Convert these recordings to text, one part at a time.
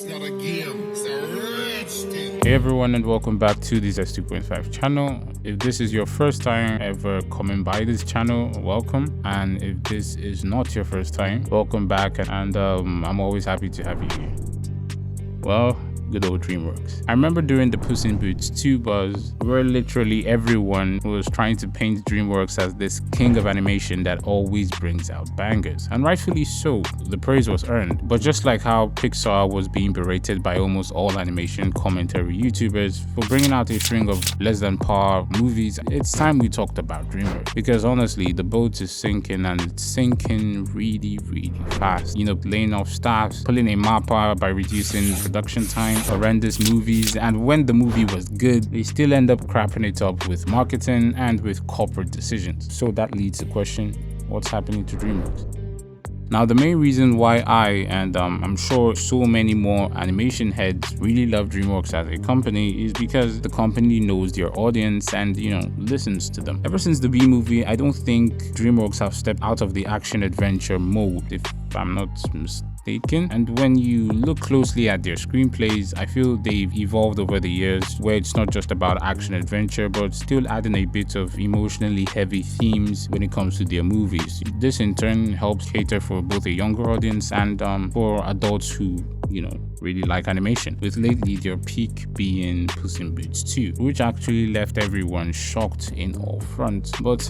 It's not a game, it's a rich thing. Hey everyone, and welcome back to this S2.5 channel. If this is your first time ever coming by this channel, welcome. And if this is not your first time, welcome back, and I'm always happy to have you here. Well, good old Dreamworks. I remember during the Puss in Boots 2 buzz, where literally everyone was trying to paint Dreamworks as this king of animation that always brings out bangers. And rightfully so, the praise was earned. But just like how Pixar was being berated by almost all animation commentary YouTubers for bringing out a string of less than par movies, it's time we talked about Dreamworks. Because honestly, the boat is sinking, and it's sinking really fast. You know, laying off staff, pulling a mapper by reducing production time, horrendous movies, and when the movie was good, they still end up crapping it up with marketing and with corporate decisions. So that leads to the question, what's happening to Dreamworks? Now, the main reason why I, and I'm sure so many more animation heads really love Dreamworks as a company is because the company knows their audience and, you know, listens to them. Ever since the B movie, I don't think Dreamworks have stepped out of the action-adventure mode, if I'm not mistaken. And when you look closely at their screenplays, I feel they've evolved over the years, where it's not just about action-adventure, but still adding a bit of emotionally heavy themes when it comes to their movies. This in turn helps cater for both a younger audience and for adults who, you know, really like animation, with lately their peak being Puss in Boots 2, which actually left everyone shocked in all fronts. But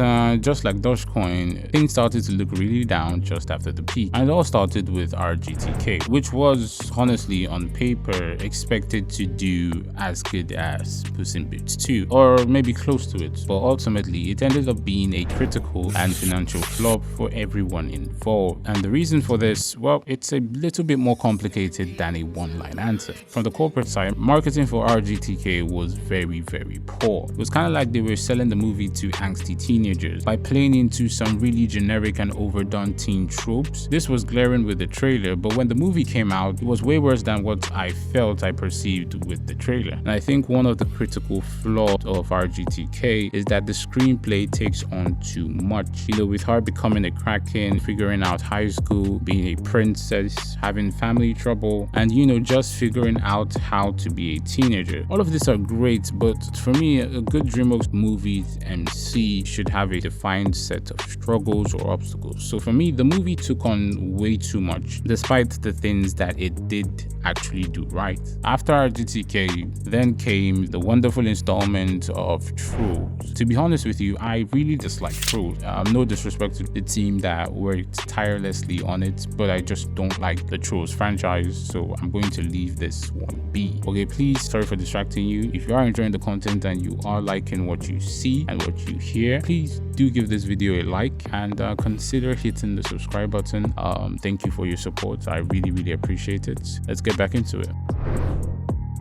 just like Dogecoin, things started to look really down just after the peak, and it all started with RGTK, which was honestly on paper expected to do as good as Puss in Boots 2, or maybe close to it, but ultimately it ended up being a critical and financial flop for everyone involved. And the reason for this, well, it's a little bit more complicated than a one-line answer. From the corporate side, marketing for RGTK was very poor. It was kind of like they were selling the movie to angsty teenagers by playing into some really generic and overdone teen tropes. This was glaring with the trailer, but when the movie came out, it was way worse than what I felt I perceived with the trailer. And I think one of the critical flaws of RGTK is that the screenplay takes on too much. You know, with her becoming a kraken, figuring out high school, being a princess, having family trouble, and, you know, just figuring out how to be a teenager. All of these are great, but for me, a good Dreamworks movie's MC should have a defined set of struggles or obstacles. So for me, the movie took on way too much, despite the things that it did actually do right. After RGTK, then came the wonderful installment of Trolls. To be honest with you, I really dislike Trolls. No disrespect to the team that worked tirelessly on it, but I just don't like the Trolls franchise, so I'm going to leave this one be. Okay, please, sorry for distracting you. If you are enjoying the content and you are liking what you see and what you hear, please do give this video a like and consider hitting the subscribe button. Thank you for your support. I really appreciate it. Let's get back into it.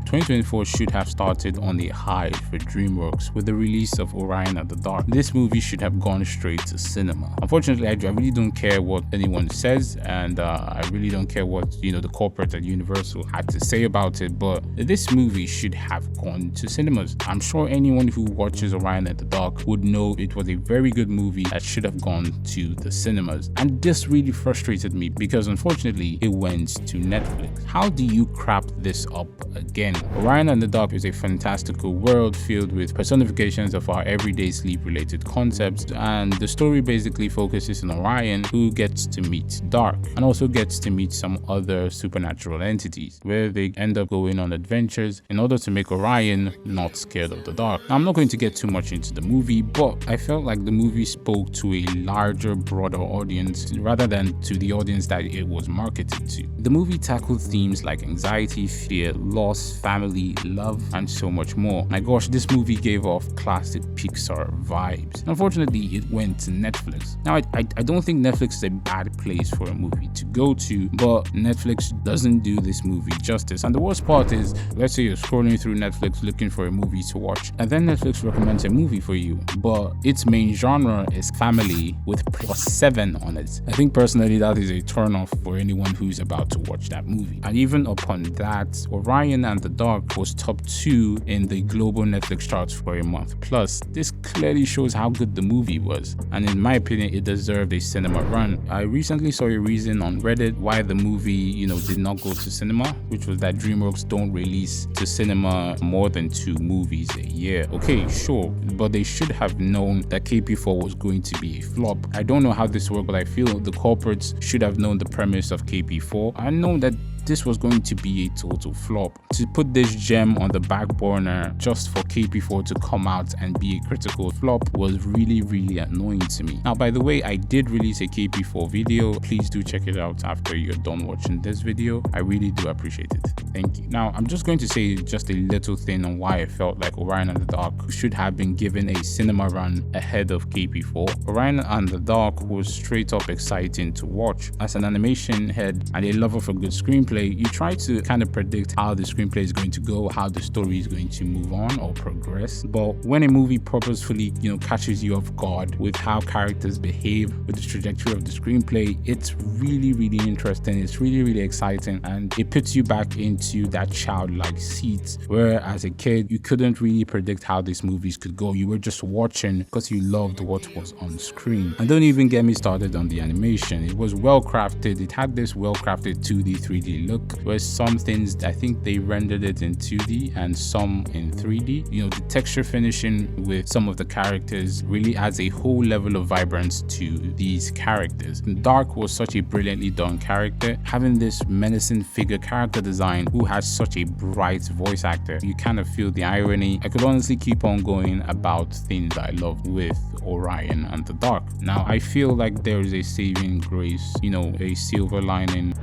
2024 should have started on a high for Dreamworks with the release of Orion and the Dark. This movie should have gone straight to cinema. Unfortunately, I really don't care what anyone says, and I really don't care what, you know, the corporate at Universal had to say about it, but this movie should have gone to cinemas. I'm sure anyone who watches Orion and the Dark would know it was a very good movie that should have gone to the cinemas. And this really frustrated me because unfortunately it went to Netflix. How do you crap this up again? Orion and the Dark is a fantastical world filled with personifications of our everyday sleep-related concepts, and the story basically focuses on Orion, who gets to meet Dark and also gets to meet some other supernatural entities, where they end up going on adventures in order to make Orion not scared of the dark. Now, I'm not going to get too much into the movie, but I felt like the movie spoke to a larger, broader audience rather than to the audience that it was marketed to. The movie tackled themes like anxiety, fear, loss, family, love, and so much more. My gosh, this movie gave off classic Pixar vibes. Unfortunately, it went to Netflix. Now, I don't think Netflix is a bad place for a movie to go to, but Netflix doesn't do this movie justice. And the worst part is, let's say you're scrolling through Netflix looking for a movie to watch, and then Netflix recommends a movie for you, but its main genre is family with +7 on it. I think personally that is a turn off for anyone who's about to watch that movie. And even upon that, Orion and the Dark was top 2 in the global Netflix charts for a month. Plus, this clearly shows how good the movie was, and in my opinion, it deserved a cinema run. I recently saw a reason on Reddit why the movie, did not go to cinema, which was that Dreamworks don't release to cinema more than 2 movies a year. Okay, sure, but they should have known that KP4 was going to be a flop. I don't know how this worked, but I feel the corporates should have known the premise of KP4. I know that this was going to be a total flop. To put this gem on the back burner just for KP4 to come out and be a critical flop was really annoying to me. Now, by the way, I did release a KP4 video. Please do check it out after you're done watching this video. I really do appreciate it. Thank you. Now, I'm just going to say just a little thing on why I felt like Orion and the Dark should have been given a cinema run ahead of KP4. Orion and the Dark was straight up exciting to watch. As an animation head and a lover for good screenplay, you try to kind of predict how the screenplay is going to go, how the story is going to move on or progress. But when a movie purposefully, catches you off guard with how characters behave, with the trajectory of the screenplay, it's really interesting. It's really exciting, and it puts you back into that childlike seat where as a kid you couldn't really predict how these movies could go. You were just watching because you loved what was on screen. And don't even get me started on the animation. It was well crafted. It had this well crafted 2D 3D look, where some things I think they rendered it in 2D and some in 3D. The texture finishing with some of the characters really adds a whole level of vibrance to these characters. Dark was such a brilliantly done character, having this menacing figure character design who has such a bright voice actor. You kind of feel the irony. I could honestly keep on going about things I love with Orion and the Dark. Now, I feel like there is a saving grace, a silver lining.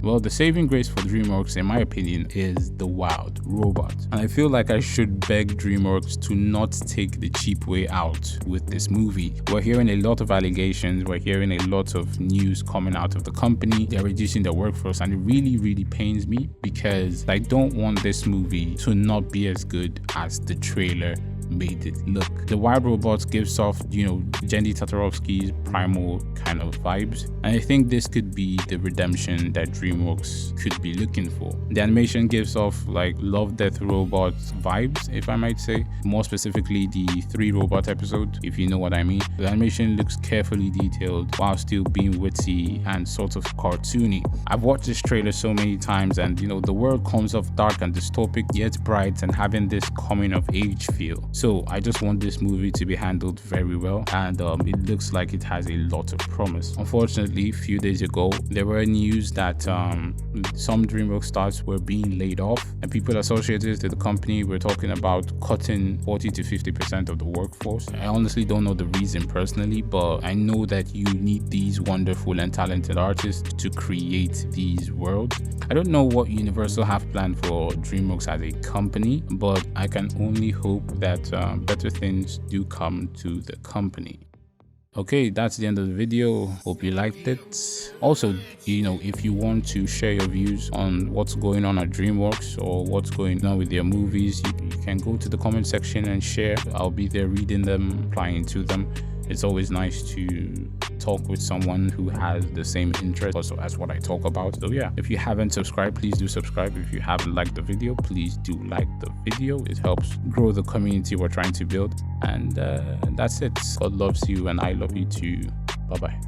Well, the saving grace for Dreamworks, in my opinion, is the wild robot. And I feel like I should beg Dreamworks to not take the cheap way out with this movie. We're hearing a lot of allegations, we're hearing a lot of news coming out of the company. They're reducing their workforce, and it really pains me because I don't want this movie to not be as good as the trailer made it look. The wild robot gives off, Jendy Tatarovsky's primal kind of vibes, and I think this could be the redemption that Dreamworks could be looking for. The animation gives off like Love, Death Robot vibes, if I might say. More specifically, the 3 robot episode, if you know what I mean. The animation looks carefully detailed while still being witty and sort of cartoony. I've watched this trailer so many times, and the world comes off dark and dystopic yet bright and having this coming of age feel. So I just want this movie to be handled very well, and it looks like it has a lot of promise. Unfortunately, a few days ago, there were news that some Dreamworks stars were being laid off, and people associated with the company were talking about cutting 40 to 50% of the workforce. I honestly don't know the reason personally, but I know that you need these wonderful and talented artists to create these worlds. I don't know what Universal have planned for Dreamworks as a company, but I can only hope that better things do come to the company. Okay, that's the end of the video. Hope you liked it. Also, if you want to share your views on what's going on at Dreamworks or what's going on with their movies, you can go to the comment section and share. I'll be there reading them, replying to them. It's always nice to talk with someone who has the same interest also as what I talk about. So yeah, if you haven't subscribed, please do subscribe. If you haven't liked the video, please do like the video. It helps grow the community we're trying to build. And that's it. God loves you and I love you too. Bye bye.